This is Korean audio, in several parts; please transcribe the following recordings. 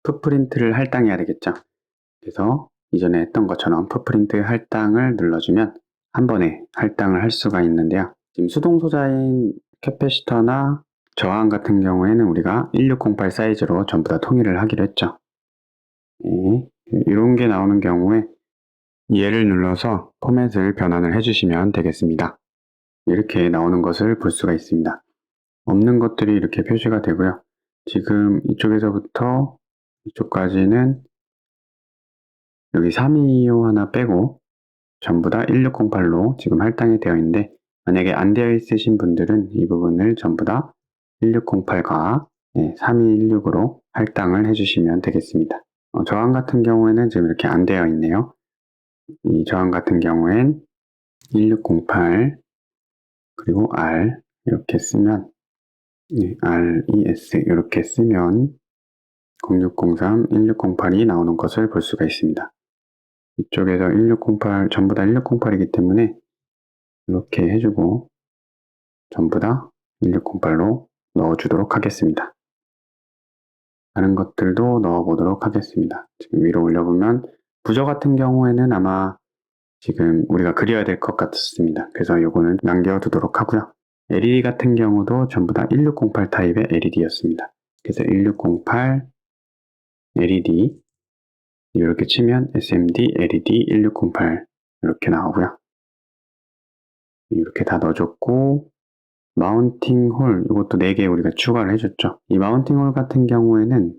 풋프린트를 할당해야 되겠죠. 그래서 이전에 했던 것처럼 풋프린트 할당을 눌러주면 한 번에 할당을 할 수가 있는데요. 지금 수동 소자인 캐패시터나 저항 같은 경우에는 우리가 1608 사이즈로 전부 다 통일을 하기로 했죠. 네, 이런 게 나오는 경우에 얘를 눌러서 포맷을 변환을 해주시면 되겠습니다. 이렇게 나오는 것을 볼 수가 있습니다. 없는 것들이 이렇게 표시가 되고요. 지금 이쪽에서부터 이쪽까지는 여기 325 하나 빼고 전부 다 1608로 지금 할당이 되어 있는데, 만약에 안 되어 있으신 분들은 이 부분을 전부 다 1608과 3216으로 할당을 해주시면 되겠습니다. 저항 같은 경우에는 지금 이렇게 안 되어 있네요. 이 저항 같은 경우엔 1608 그리고 R 이렇게 쓰면 RES 이렇게 쓰면 0603 1608이 나오는 것을 볼 수가 있습니다. 이쪽에서 1608 전부 다 1608이기 때문에 이렇게 해주고 전부 다 1608로 넣어주도록 하겠습니다. 다른 것들도 넣어보도록 하겠습니다. 지금 위로 올려보면 부저 같은 경우에는 아마 지금 우리가 그려야 될 것 같습니다. 그래서 이거는 남겨두도록 하고요. LED 같은 경우도 전부 다 1608 타입의 LED였습니다. 그래서 1608 LED 이렇게 치면 SMD LED 1608 이렇게 나오고요. 이렇게 다 넣어줬고, 마운팅 홀 이것도 4개 우리가 추가를 해줬죠. 이 마운팅 홀 같은 경우에는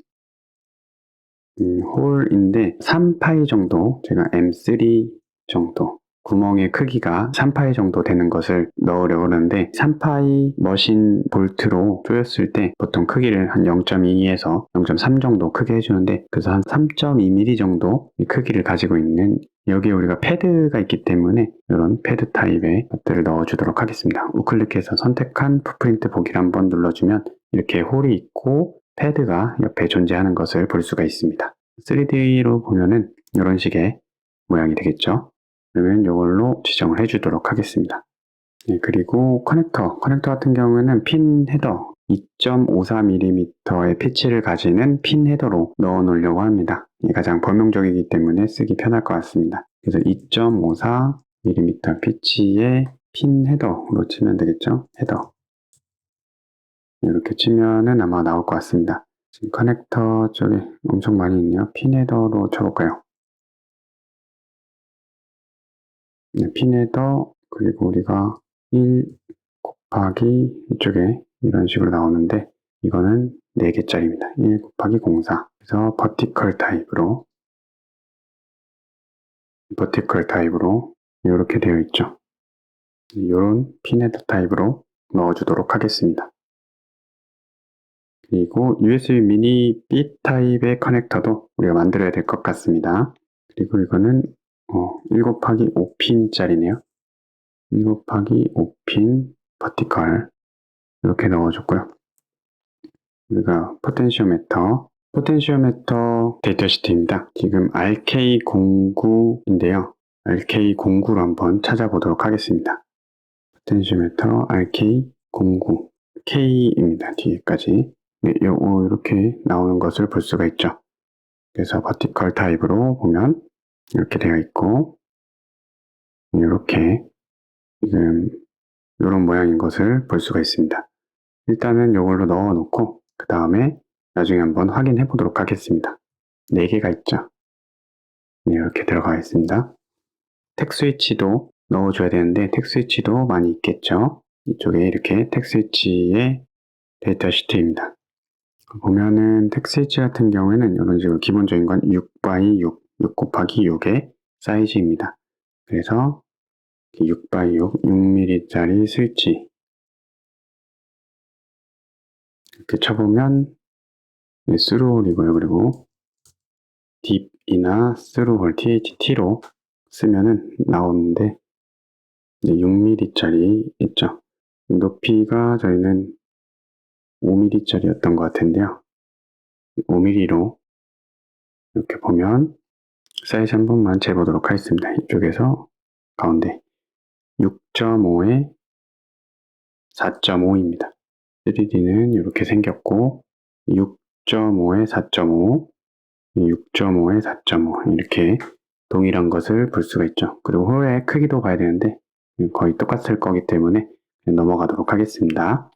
홀인데 3파이 정도, 제가 M3 정도 구멍의 크기가 3파이 정도 되는 것을 넣으려고 하는데, 3파이 머신 볼트로 조였을 때 보통 크기를 한 0.2에서 0.3 정도 크게 해주는데, 그래서 한 3.2mm 정도 크기를 가지고 있는, 여기에 우리가 패드가 있기 때문에 이런 패드 타입의 것들을 넣어주도록 하겠습니다. 우클릭해서 선택한 풋프린트 보기를 한번 눌러주면 이렇게 홀이 있고 패드가 옆에 존재하는 것을 볼 수가 있습니다. 3D로 보면은 이런 식의 모양이 되겠죠. 그러면 이걸로 지정을 해주도록 하겠습니다. 그리고 커넥터 같은 경우에는 핀 헤더 2.54mm의 피치를 가지는 핀 헤더로 넣어 놓으려고 합니다. 이게 가장 범용적이기 때문에 쓰기 편할 것 같습니다. 그래서 2.54mm 피치의 핀 헤더로 치면 되겠죠. 헤더 이렇게 치면은 아마 나올 것 같습니다. 지금 커넥터 쪽에 엄청 많이 있네요. 핀 헤더로 쳐볼까요? 핀 헤더, 그리고 우리가 1 곱하기 이쪽에 이런 식으로 나오는데, 이거는 4개짜리입니다. 1 곱하기 04. 그래서 버티컬 타입으로 이렇게 되어 있죠. 이런 핀 헤더 타입으로 넣어주도록 하겠습니다. 그리고 USB 미니 B 타입의 커넥터도 우리가 만들어야 될 것 같습니다. 그리고 이거는 1 곱하기 5핀짜리네요. 1 곱하기 5핀 버티컬 이렇게 넣어줬고요. 우리가 포텐시오미터 데이터시트입니다. 지금 RK09인데요. RK09로 한번 찾아보도록 하겠습니다. 포텐시오미터 RK09 K입니다. 뒤에까지 이렇게 나오는 것을 볼 수가 있죠. 그래서 버티컬 타입으로 보면 이렇게 되어 있고, 이렇게 지금 이런 모양인 것을 볼 수가 있습니다. 일단은 이걸로 넣어 놓고 그 다음에 나중에 한번 확인해 보도록 하겠습니다. 4개가 있죠. 이렇게 들어가 있습니다. 텍 스위치도 넣어줘야 되는데 텍 스위치도 많이 있겠죠. 이쪽에 이렇게 텍 스위치의 데이터 시트입니다. 보면은 텍 스위치 같은 경우에는 이런 식으로 기본적인 건 6x6, 6 곱하기 6의 사이즈입니다. 그래서 6x6, 6mm짜리 스위치 이렇게 쳐보면 스루홀이고요. 그리고 딥이나 스루홀 THT로 쓰면은 나오는데, 6mm짜리 있죠. 높이가 저희는 5mm짜리였던 것 같은데요. 5mm로 이렇게 보면 사이즈 한 번만 재보도록 하겠습니다. 이쪽에서 가운데 6.5에 4.5입니다. 3D는 이렇게 생겼고 6.5에 4.5 6.5에 4.5 이렇게 동일한 것을 볼 수가 있죠. 그리고 홀의 크기도 봐야 되는데 거의 똑같을 거기 때문에 넘어가도록 하겠습니다.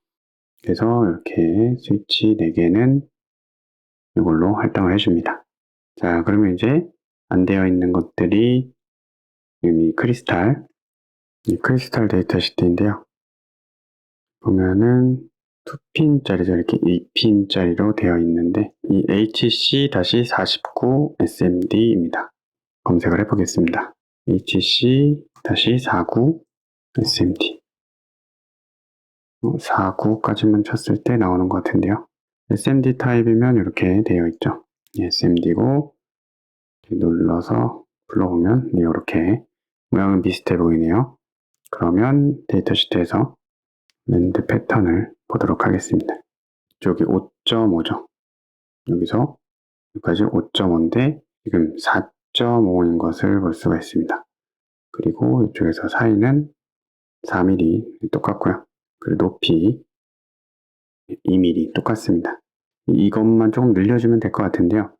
그래서 이렇게 스위치 4개는 이걸로 할당을 해줍니다. 자, 그러면 이제 안 되어 있는 것들이 이 크리스탈 데이터 시트인데요. 보면은 2핀짜리죠. 이렇게 2핀짜리로 되어 있는데 이 HC-49 SMD입니다. 검색을 해보겠습니다. HC-49 SMD 49까지만 쳤을 때 나오는 것 같은데요. SMD 타입이면 이렇게 되어 있죠. SMD고 눌러서 불러보면 이렇게 모양은 비슷해 보이네요. 그러면 데이터 시트에서 랜드 패턴을 보도록 하겠습니다. 이쪽이 5.5죠. 여기서 여기까지 5.5인데 지금 4.5인 것을 볼 수가 있습니다. 그리고 이쪽에서 사이는 4mm 똑같고요. 그리고 높이 2mm 똑같습니다. 이것만 조금 늘려주면 될 것 같은데요.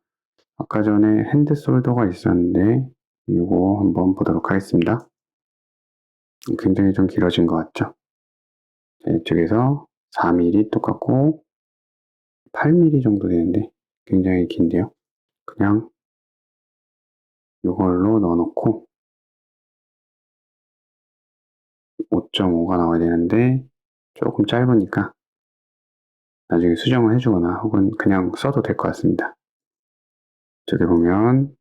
아까 전에 핸드 솔더가 있었는데 이거 한번 보도록 하겠습니다. 굉장히 좀 길어진 것 같죠? 이쪽에서 4mm 똑같고 8mm 정도 되는데 굉장히 긴데요. 그냥 이걸로 넣어놓고 5.5가 나와야 되는데 조금 짧으니까 나중에 수정을 해주거나 혹은 그냥 써도 될 것 같습니다. 저기 보면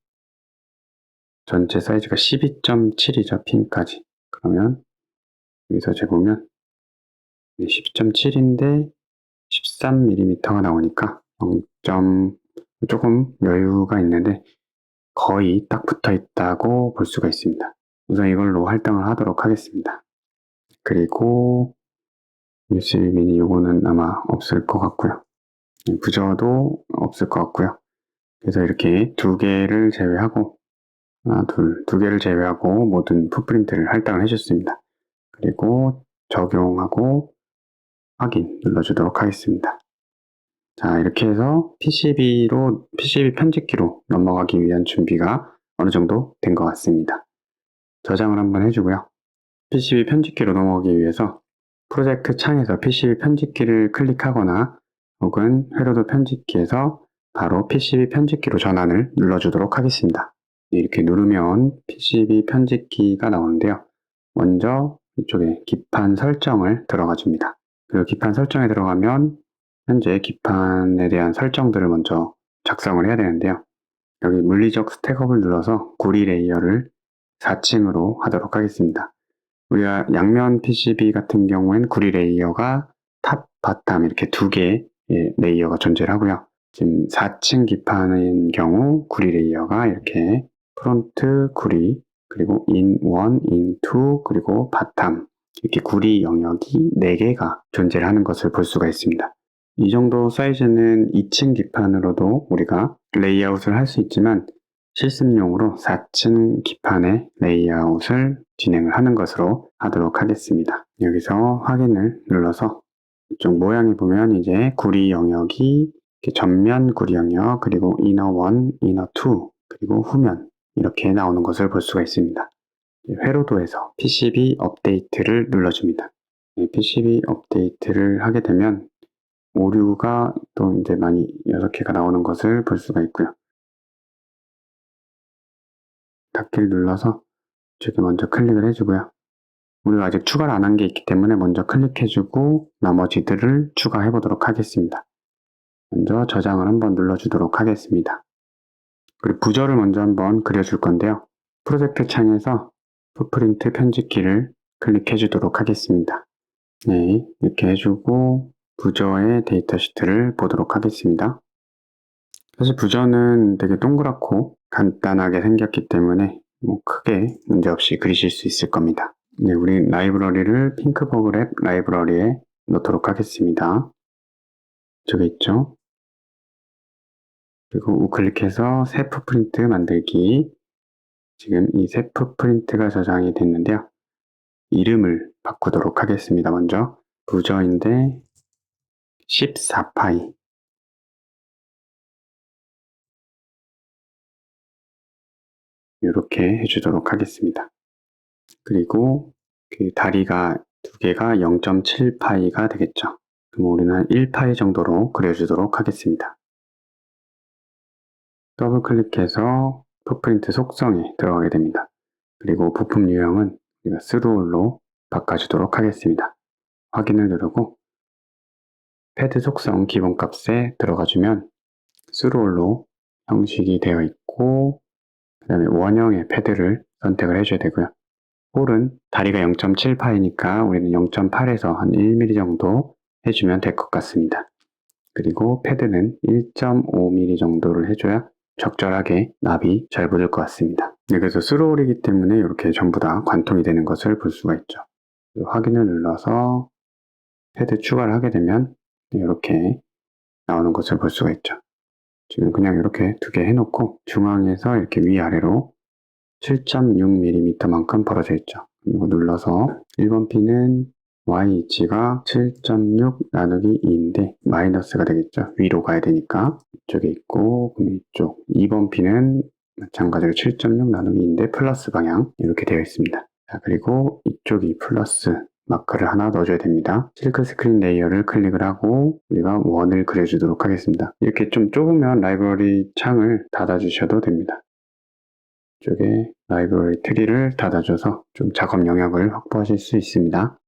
전체 사이즈가 12.7이죠. 핀까지. 그러면 여기서 재보면 12.7인데 13mm가 나오니까 0. 조금 여유가 있는데 거의 딱 붙어 있다고 볼 수가 있습니다. 우선 이걸로 할당을 하도록 하겠습니다. 그리고 USB 미니 요거는 아마 없을 것 같고요. 부저도 없을 것 같고요. 그래서 이렇게 두 개를 제외하고 하나, 두 개를 제외하고 모든 풋프린트를 할당을 해줬습니다. 그리고 적용하고 확인 눌러주도록 하겠습니다. 자, 이렇게 해서 PCB 편집기로 넘어가기 위한 준비가 어느 정도 된 것 같습니다. 저장을 한번 해주고요. PCB 편집기로 넘어가기 위해서 프로젝트 창에서 PCB 편집기를 클릭하거나 혹은 회로도 편집기에서 바로 PCB 편집기로 전환을 눌러주도록 하겠습니다. 이렇게 누르면 PCB 편집기가 나오는데요. 먼저 이쪽에 기판 설정을 들어가 줍니다. 그리고 기판 설정에 들어가면 현재 기판에 대한 설정들을 먼저 작성을 해야 되는데요. 여기 물리적 스택업을 눌러서 구리 레이어를 4층으로 하도록 하겠습니다. 우리가 양면 PCB 같은 경우엔 구리 레이어가 탑, 바텀 이렇게 두 개의 레이어가 존재를 하고요. 지금 4층 기판인 경우 구리 레이어가 이렇게 프론트 구리, 그리고 인 1, 인 2, 그리고 바텀 이렇게 구리 영역이 4개가 존재를 하는 것을 볼 수가 있습니다. 이 정도 사이즈는 2층 기판으로도 우리가 레이아웃을 할 수 있지만 실습용으로 4층 기판의 레이아웃을 진행을 하는 것으로 하도록 하겠습니다. 여기서 확인을 눌러서 이쪽 모양에 보면 이제 구리 영역이 전면 구리 영역, 그리고 이너 1, 이너 2, 그리고 후면 이렇게 나오는 것을 볼 수가 있습니다. 회로도에서 PCB 업데이트를 눌러줍니다. PCB 업데이트를 하게 되면 오류가 또 이제 많이 6개가 나오는 것을 볼 수가 있고요. 닫기를 눌러서 이쪽에 먼저 클릭을 해주고요. 우리가 아직 추가를 안 한 게 있기 때문에 먼저 클릭해주고 나머지들을 추가해 보도록 하겠습니다. 먼저 저장을 한번 눌러주도록 하겠습니다. 그리고 부저를 먼저 한번 그려줄 건데요. 프로젝트 창에서 풋프린트 편집기를 클릭해 주도록 하겠습니다. 네, 이렇게 해주고 부저의 데이터 시트를 보도록 하겠습니다. 사실 부저는 되게 동그랗고 간단하게 생겼기 때문에 크게 문제없이 그리실 수 있을 겁니다. 네, 우리 라이브러리를 핑크버그랩 라이브러리에 넣도록 하겠습니다. 저기 있죠? 그리고 우클릭해서 새 풋프린트 만들기. 지금 이 새 풋프린트가 저장이 됐는데요. 이름을 바꾸도록 하겠습니다. 먼저 부저인데 14파이 이렇게 해주도록 하겠습니다. 그리고 그 다리가 두 개가 0.7파이가 되겠죠. 그럼 우리는 한 1파이 정도로 그려주도록 하겠습니다. 더블 클릭해서 풋프린트 속성에 들어가게 됩니다. 그리고 부품 유형은 우리가 스루홀로 바꿔주도록 하겠습니다. 확인을 누르고 패드 속성 기본값에 들어가주면 스루홀로 형식이 되어 있고 그 다음에 원형의 패드를 선택을 해줘야 되고요. 홀은 다리가 0.7파이니까 우리는 0.8에서 한 1mm 정도 해주면 될 것 같습니다. 그리고 패드는 1.5mm 정도를 해줘야 적절하게 납이 잘 붙을 것 같습니다. 그래서 스루홀이기 때문에 이렇게 전부 다 관통이 되는 것을 볼 수가 있죠. 확인을 눌러서 패드 추가를 하게 되면 이렇게 나오는 것을 볼 수가 있죠. 지금 그냥 이렇게 두 개 해놓고 중앙에서 이렇게 위아래로 7.6mm만큼 벌어져 있죠. 이거 눌러서 1번 핀은 Y치가 7.6 나누기 2인데 마이너스가 되겠죠. 위로 가야 되니까 이쪽에 있고 그럼 이쪽 2번 핀은 마찬가지로 7.6 나누기 2인데 플러스 방향 이렇게 되어 있습니다. 자, 그리고 이쪽이 플러스 마크를 하나 넣어줘야 됩니다. 실크 스크린 레이어를 클릭을 하고 우리가 원을 그려주도록 하겠습니다. 이렇게 좀 좁으면 라이브러리 창을 닫아주셔도 됩니다. 이쪽에 라이브러리 트리를 닫아줘서 좀 작업 영역을 확보하실 수 있습니다.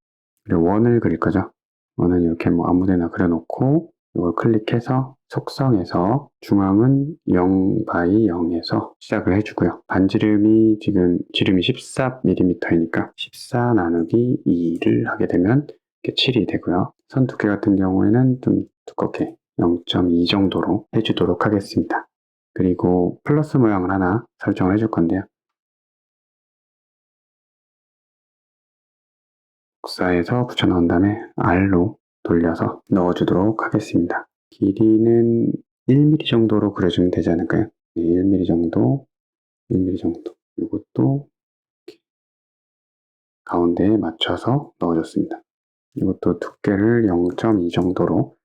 그리고 원을 그릴 거죠. 원은 이렇게 뭐 아무데나 그려놓고 이걸 클릭해서 속성에서 중앙은 0/0에서 시작을 해주고요. 반지름이 지금 지름이 14mm이니까 14 나누기 2를 하게 되면 이렇게 7이 되고요. 선 두께 같은 경우에는 좀 두껍게 0.2 정도로 해주도록 하겠습니다. 그리고 플러스 모양을 하나 설정을 해줄 건데요. 복사해서 붙여넣은 다음에 R로 돌려서 넣어주도록 하겠습니다. 길이는 1mm 정도로 그려주면 되지 않을까요? 네, 1mm 정도, 1mm 정도. 이것도 가운데에 맞춰서 넣어줬습니다. 이것도 두께를 0.2 정도로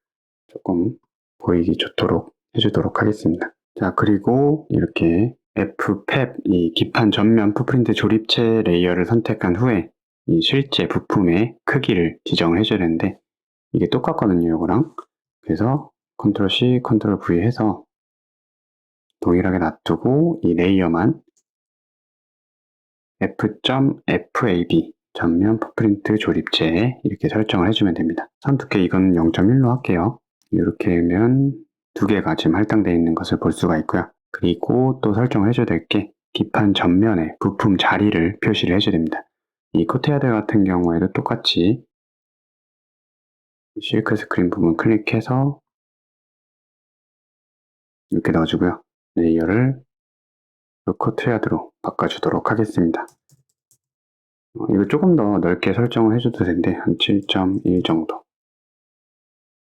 조금 보이기 좋도록 해주도록 하겠습니다. 자, 그리고 이렇게 FPEP, 이 기판 전면 풋프린트 조립체 레이어를 선택한 후에 이 실제 부품의 크기를 지정을 해줘야 되는데 이게 똑같거든요, 이거랑. 그래서 컨트롤 C, 컨트롤 V 해서 동일하게 놔두고 이 레이어만 F.FAB 전면 풋프린트 조립체에 이렇게 설정을 해주면 됩니다. 선 두께 이건 0.1로 할게요. 이렇게 하면 두 개가 지금 할당되어 있는 것을 볼 수가 있고요. 그리고 또 설정을 해줘야 될 게 기판 전면에 부품 자리를 표시를 해줘야 됩니다. 이 코트야드 같은 경우에도 똑같이 실크 스크린 부분 클릭해서 이렇게 넣어주고요. 레이어를 코트야드로 바꿔주도록 하겠습니다. 이거 조금 더 넓게 설정을 해줘도 되는데 한 7.1 정도.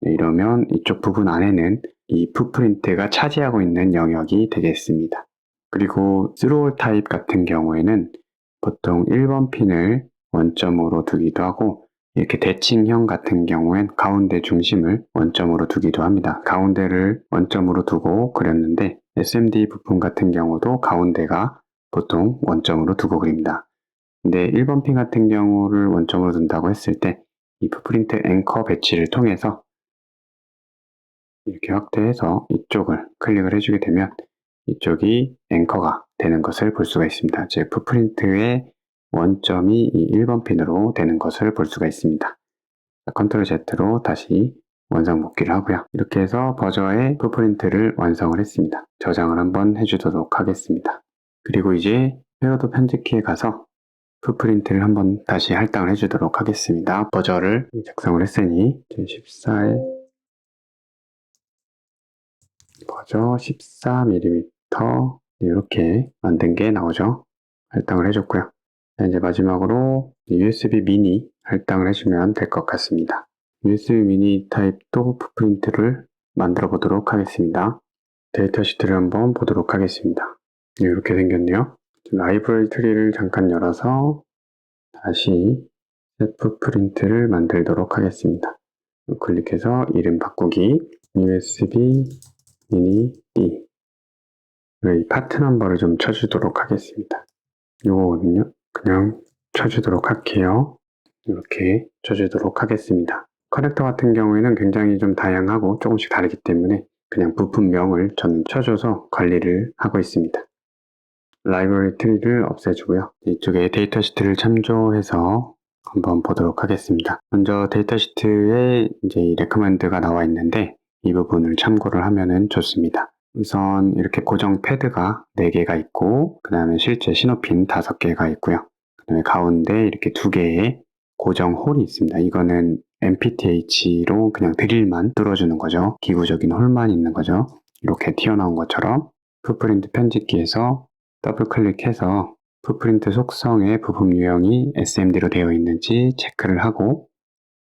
네, 이러면 이쪽 부분 안에는 이 풋프린트가 차지하고 있는 영역이 되겠습니다. 그리고 스루홀 타입 같은 경우에는 보통 1번 핀을 원점으로 두기도 하고 이렇게 대칭형 같은 경우엔 가운데 중심을 원점으로 두기도 합니다. 가운데를 원점으로 두고 그렸는데 SMD 부품 같은 경우도 가운데가 보통 원점으로 두고 그립니다. 근데 1번 핀 같은 경우를 원점으로 둔다고 했을 때 이 풋프린트 앵커 배치를 통해서 이렇게 확대해서 이쪽을 클릭을 해주게 되면 이쪽이 앵커가 되는 것을 볼 수가 있습니다. 즉 풋프린트의 원점이 이 1번 핀으로 되는 것을 볼 수가 있습니다. 컨트롤 Z로 다시 원상 복귀를 하고요. 이렇게 해서 버저의 풋프린트를 완성을 했습니다. 저장을 한번 해주도록 하겠습니다. 그리고 이제 페어도 편집키에 가서 풋프린트를 한번 다시 할당을 해주도록 하겠습니다. 버저를 작성을 했으니 14에 버저 14mm 이렇게 만든 게 나오죠. 할당을 해줬고요. 자, 이제 마지막으로 USB 미니 할당을 해주면 될 것 같습니다. USB 미니 타입도 풋프린트를 만들어 보도록 하겠습니다. 데이터 시트를 한번 보도록 하겠습니다. 이렇게 생겼네요. 라이브러리 트리를 잠깐 열어서 다시 셋 풋프린트를 만들도록 하겠습니다. 클릭해서 이름 바꾸기 USB 미니 B 이 파트 넘버를 좀 쳐주도록 하겠습니다. 요거거든요. 그냥 쳐주도록 할게요. 이렇게 쳐주도록 하겠습니다. 커넥터 같은 경우에는 굉장히 좀 다양하고 조금씩 다르기 때문에 그냥 부품명을 저는 쳐줘서 관리를 하고 있습니다. 라이브러리 트리를 없애주고요. 이쪽에 데이터 시트를 참조해서 한번 보도록 하겠습니다. 먼저 데이터 시트에 이제 이 레커먼드가 나와 있는데 이 부분을 참고를 하면 좋습니다. 우선 이렇게 고정 패드가 4개가 있고 그 다음에 실제 신호핀 5개가 있고요. 그 다음에 가운데 이렇게 2개의 고정 홀이 있습니다. 이거는 MPTH로 그냥 드릴만 뚫어주는 거죠. 기구적인 홀만 있는 거죠. 이렇게 튀어나온 것처럼 풋프린트 편집기에서 더블 클릭해서 풋프린트 속성의 부품 유형이 SMD로 되어 있는지 체크를 하고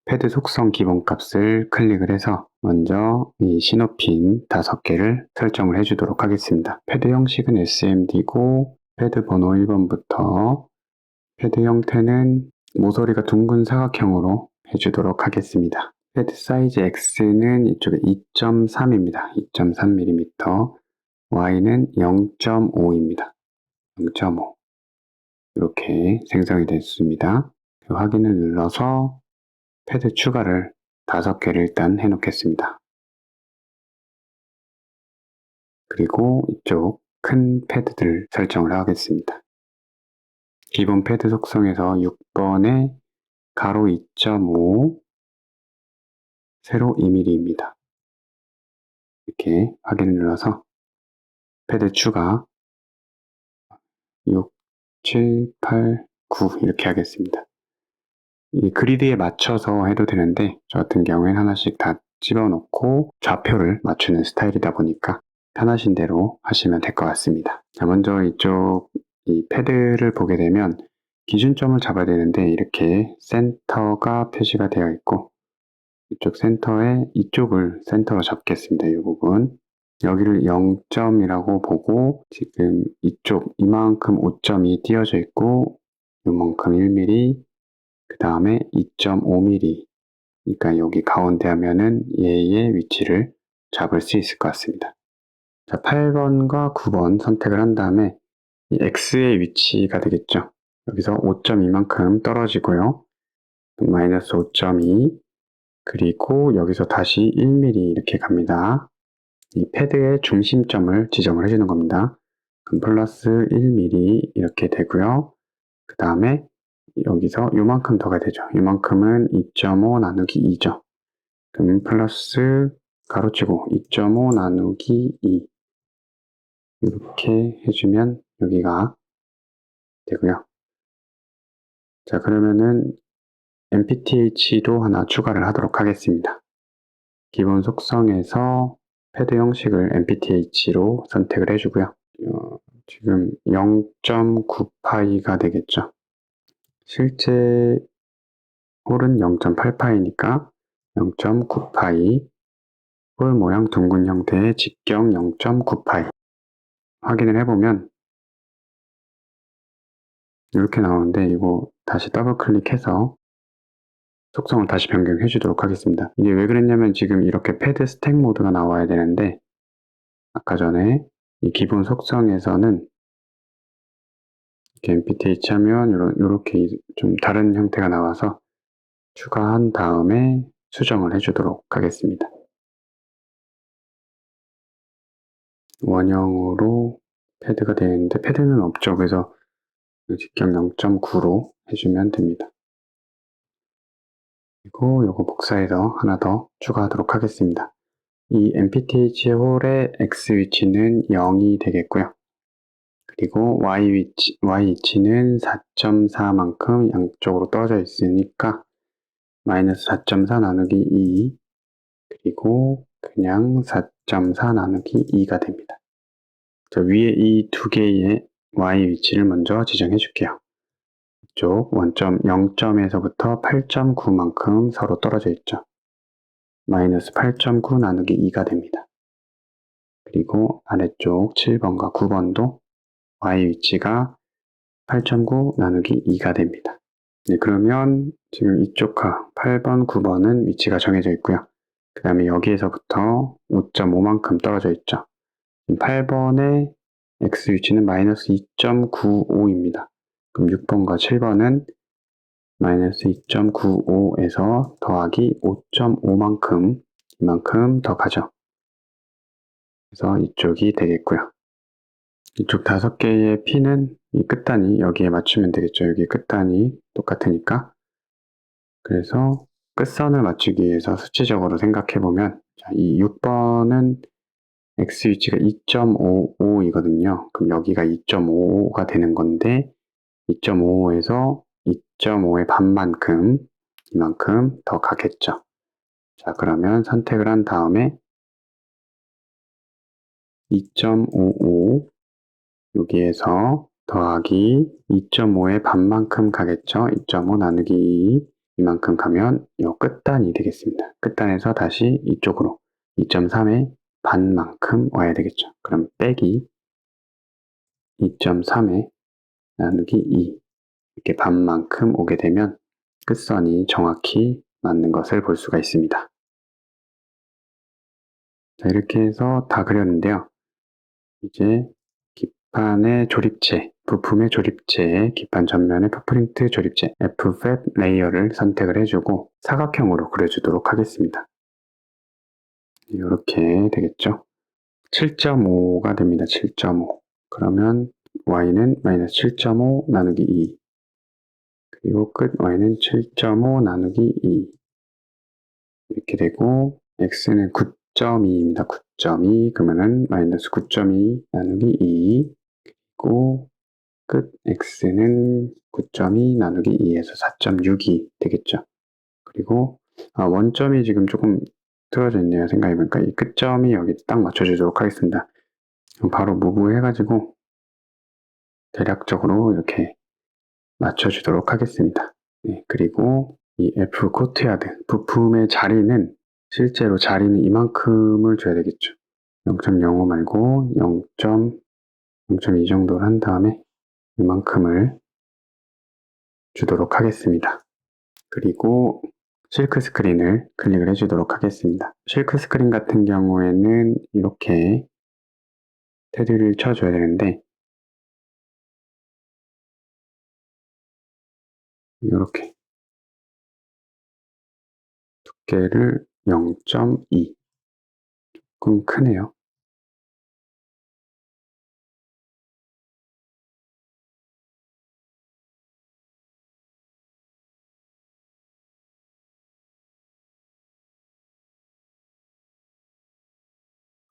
패드 속성 기본값을 클릭을 해서 먼저 이 신호핀 5개를 설정을 해주도록 하겠습니다. 패드 형식은 SMD고 패드 번호 1번부터 패드 형태는 모서리가 둥근 사각형으로 해주도록 하겠습니다. 패드 사이즈 X는 이쪽에 2.3입니다. 2.3mm, Y는 0.5입니다. 0.5 이렇게 생성이 됐습니다. 확인을 눌러서 패드 추가를 5개를 일단 해놓겠습니다. 그리고 이쪽 큰 패드들 설정을 하겠습니다. 기본 패드 속성에서 6번에 가로 2.5 세로 2mm입니다. 이렇게 확인을 눌러서 패드 추가 6, 7, 8, 9 이렇게 하겠습니다. 이 그리드에 맞춰서 해도 되는데 저 같은 경우에는 하나씩 다 집어넣고 좌표를 맞추는 스타일이다 보니까 편하신 대로 하시면 될 것 같습니다. 자, 먼저 이쪽 이 패드를 보게 되면 기준점을 잡아야 되는데 이렇게 센터가 표시가 되어 있고 이쪽 센터에 이쪽을 센터로 잡겠습니다. 이 부분 여기를 0점이라고 보고 지금 이쪽 이만큼 5점이 띄어져 있고 이만큼 1mm 그 다음에 2.5mm 그러니까 여기 가운데 하면은 얘의 위치를 잡을 수 있을 것 같습니다. 자, 8번과 9번 선택을 한 다음에 이 X의 위치가 되겠죠. 여기서 5.2만큼 떨어지고요. 마이너스 5.2 그리고 여기서 다시 1mm 이렇게 갑니다. 이 패드의 중심점을 지정을 해주는 겁니다. 그럼 플러스 1mm 이렇게 되고요. 그 다음에 여기서 요만큼 더가 되죠. 요만큼은 2.5 나누기 2죠. 그럼 플러스 가로치고 2.5 나누기 2 이렇게 해주면 여기가 되고요. 자, 그러면은 MPTH도 하나 추가를 하도록 하겠습니다. 기본 속성에서 패드 형식을 MPTH로 선택을 해주고요. 지금 0.9파이가 되겠죠. 실제 홀은 0.8파이니까 0.9파이 홀 모양 둥근 형태의 직경 0.9파이 확인을 해보면 이렇게 나오는데 이거 다시 더블 클릭해서 속성을 다시 변경해 주도록 하겠습니다. 이게 왜 그랬냐면 지금 이렇게 패드 스택 모드가 나와야 되는데 아까 전에 이 기본 속성에서는 이렇게 MPTH 하면 이렇게 좀 다른 형태가 나와서 추가한 다음에 수정을 해주도록 하겠습니다. 원형으로 패드가 되어 있는데 패드는 없죠. 그래서 직경 0.9로 해주면 됩니다. 그리고 이거 복사해서 하나 더 추가하도록 하겠습니다. 이 MPTH 홀의 X 위치는 0이 되겠고요. 그리고 Y 위치는 4.4만큼 양쪽으로 떨어져 있으니까 마이너스 4.4 나누기 2 그리고 그냥 4.4 나누기 2가 됩니다. 저 위에 이 2개의 Y 위치를 먼저 지정해 줄게요. 이쪽 원점 0점에서부터 8.9만큼 서로 떨어져 있죠. 마이너스 8.9 나누기 2가 됩니다. 그리고 아래쪽 7번과 9번도 Y 위치가 8.9 나누기 2가 됩니다. 네, 그러면 지금 이쪽과 8번, 9번은 위치가 정해져 있고요. 그 다음에 여기에서부터 5.5만큼 떨어져 있죠. 8번에 X 위치는 마이너스 2.95입니다. 그럼 6번과 7번은 마이너스 2.95에서 더하기 5.5만큼 이만큼 더 가죠. 그래서 이쪽이 되겠고요. 이쪽 5개의 P는 이 끝단이 여기에 맞추면 되겠죠. 여기 끝단이 똑같으니까. 그래서 끝선을 맞추기 위해서 수치적으로 생각해보면 이 6번은 X 위치가 2.55이거든요. 그럼 여기가 2.55가 되는 건데 2.55에서 2.5의 반만큼 이만큼 더 가겠죠. 자, 그러면 선택을 한 다음에 2.55 여기에서 더하기 2.5의 반만큼 가겠죠. 2.5 나누기 2 이만큼 가면 이 끝단이 되겠습니다. 끝단에서 다시 이쪽으로 2.3의 반만큼 와야 되겠죠. 그럼 빼기 2.3의 나누기 2 이렇게 반만큼 오게 되면 끝선이 정확히 맞는 것을 볼 수가 있습니다. 자, 이렇게 해서 다 그렸는데요. 이제 기판의 조립체, 부품의 조립체에 기판 전면의 풋프린트 조립체 FFAP 레이어를 선택을 해주고 사각형으로 그려주도록 하겠습니다. 이렇게 되겠죠. 7.5가 됩니다. 7.5. 그러면 y는 마이너스 7.5 나누기 2 그리고 끝 y는 7.5 나누기 2 이렇게 되고 x는 9.2입니다. 9.2 그러면은 마이너스 9.2 나누기 2 그리고 끝 x는 9.2 나누기 2에서 4.62 되겠죠. 그리고 원점이 지금 조금 틀어져 있네요. 생각해보니까 이 끝점이 여기 딱 맞춰주도록 하겠습니다. 바로 무브해가지고 대략적으로 이렇게 맞춰주도록 하겠습니다. 네, 그리고 이 F 코트야드 부품의 자리는 실제로 자리는 이만큼을 줘야 되겠죠. 0.05 말고 0.2 정도를 한 다음에 이만큼을 주도록 하겠습니다. 그리고 실크 스크린을 클릭을 해주도록 하겠습니다. 실크 스크린 같은 경우에는 이렇게 테두리를 쳐줘야 되는데 이렇게 두께를 0.2 조금 크네요.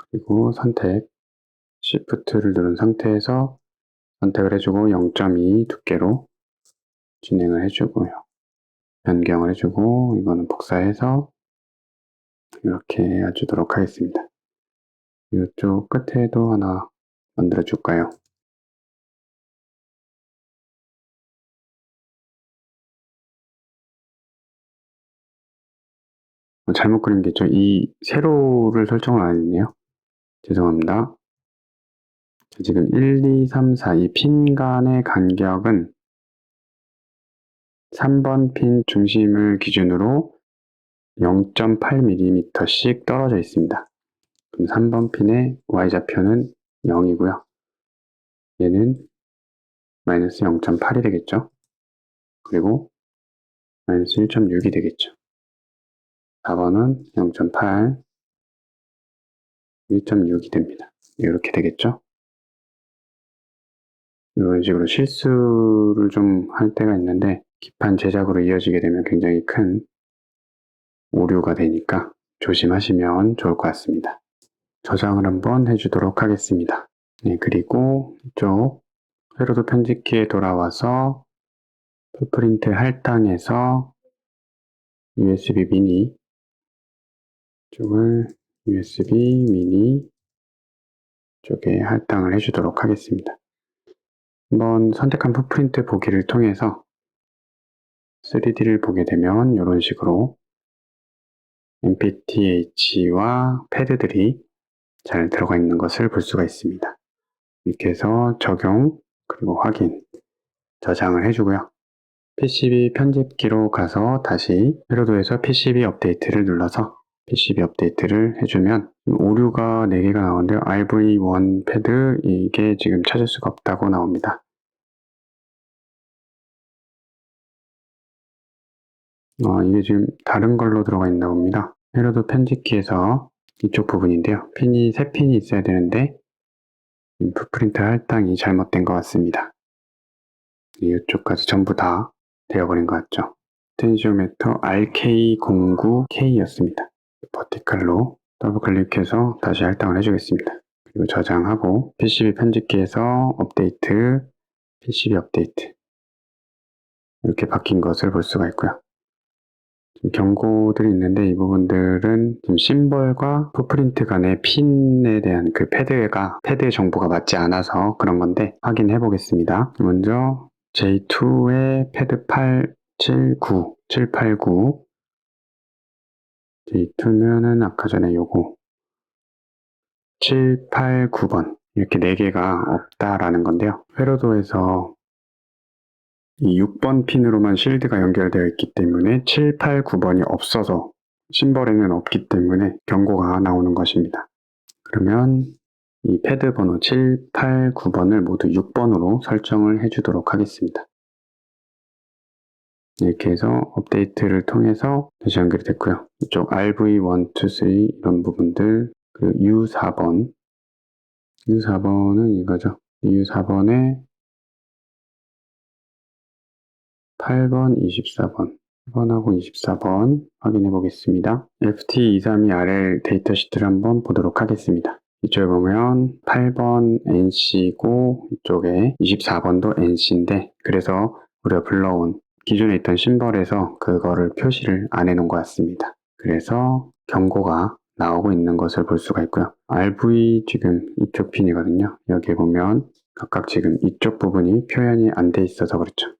그리고 선택 Shift를 누른 상태에서 선택을 해주고 0.2 두께로 진행을 해주고요. 변경을 해주고 이거는 복사해서 이렇게 해주도록 하겠습니다. 이쪽 끝에도 하나 만들어 줄까요? 잘못 그린 게 있죠. 이 세로를 설정을 안 했네요. 죄송합니다. 지금 1, 2, 3, 4 이 핀 간의 간격은 3번 핀 중심을 기준으로 0.8mm씩 떨어져 있습니다. 그럼 3번 핀의 y좌표는 0이고요. 얘는 마이너스 0.8이 되겠죠. 그리고 마이너스 1.6이 되겠죠. 4번은 0.8, 1.6이 됩니다. 이렇게 되겠죠. 이런 식으로 실수를 좀 할 때가 있는데 기판 제작으로 이어지게 되면 굉장히 큰 오류가 되니까 조심하시면 좋을 것 같습니다. 저장을 한번 해주도록 하겠습니다. 네, 그리고 이쪽 회로도 편집기에 돌아와서 풋프린트 할당에서 USB 미니 쪽을 USB 미니 쪽에 할당을 해주도록 하겠습니다. 한번 선택한 풋프린트 보기를 통해서 3D를 보게 되면 이런 식으로 MPTH와 패드들이 잘 들어가 있는 것을 볼 수가 있습니다. 이렇게 해서 적용 그리고 확인 저장을 해주고요. PCB 편집기로 가서 다시 회로도에서 PCB 업데이트를 눌러서 PCB 업데이트를 해주면 오류가 4개가 나오는데요. RV1 패드 이게 지금 찾을 수가 없다고 나옵니다. 이게 지금 다른 걸로 들어가 있나 봅니다. 회로도 편집기에서 이쪽 부분인데요. 핀이 3핀이 있어야 되는데 인풋프린트 할당이 잘못된 것 같습니다. 이쪽까지 전부 다 되어버린 것 같죠. 텐시오메터 RK09K였습니다. 버티컬로 더블 클릭해서 다시 할당을 해주겠습니다. 그리고 저장하고 PCB 편집기에서 업데이트, PCB 업데이트 이렇게 바뀐 것을 볼 수가 있고요. 경고들이 있는데 이 부분들은 지금 심벌과 풋프린트 간의 핀에 대한 그 패드의 정보가 맞지 않아서 그런 건데 확인해 보겠습니다. 먼저 J2의 패드 879, 789 J2면은 아까 전에 요거 789번 이렇게 4개가 없다라는 건데요. 회로도에서 이 6번 핀으로만 실드가 연결되어 있기 때문에 7, 8, 9번이 없어서 심벌에는 없기 때문에 경고가 나오는 것입니다. 그러면 이 패드 번호 7, 8, 9번을 모두 6번으로 설정을 해주도록 하겠습니다. 이렇게 해서 업데이트를 통해서 다시 연결이 됐고요. 이쪽 RV1, 2, 3 이런 부분들 그리고 U4번은 이거죠. U4번에 8번, 24번 8번하고 24번 확인해 보겠습니다. FT232RL 데이터 시트를 한번 보도록 하겠습니다. 이쪽에 보면 8번 NC고 이쪽에 24번도 NC인데 그래서 우리가 불러온 기존에 있던 심벌에서 그거를 표시를 안 해놓은 것 같습니다. 그래서 경고가 나오고 있는 것을 볼 수가 있고요. RV 지금 이쪽 핀이거든요. 여기에 보면 각각 지금 이쪽 부분이 표현이 안 돼 있어서 그렇죠.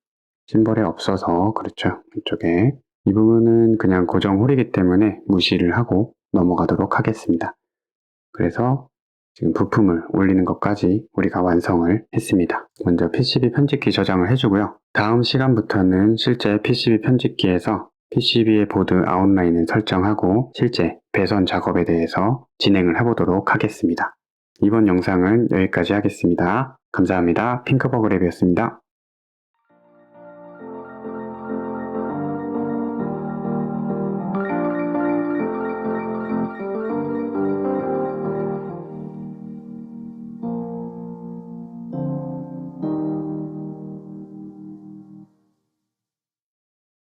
심벌에 없어서 그렇죠. 이쪽에 이 부분은 그냥 고정 홀이기 때문에 무시를 하고 넘어가도록 하겠습니다. 그래서 지금 부품을 올리는 것까지 우리가 완성을 했습니다. 먼저 PCB 편집기 저장을 해주고요. 다음 시간부터는 실제 PCB 편집기에서 PCB의 보드 아웃라인을 설정하고 실제 배선 작업에 대해서 진행을 해보도록 하겠습니다. 이번 영상은 여기까지 하겠습니다. 감사합니다. 핑크버그랩이었습니다.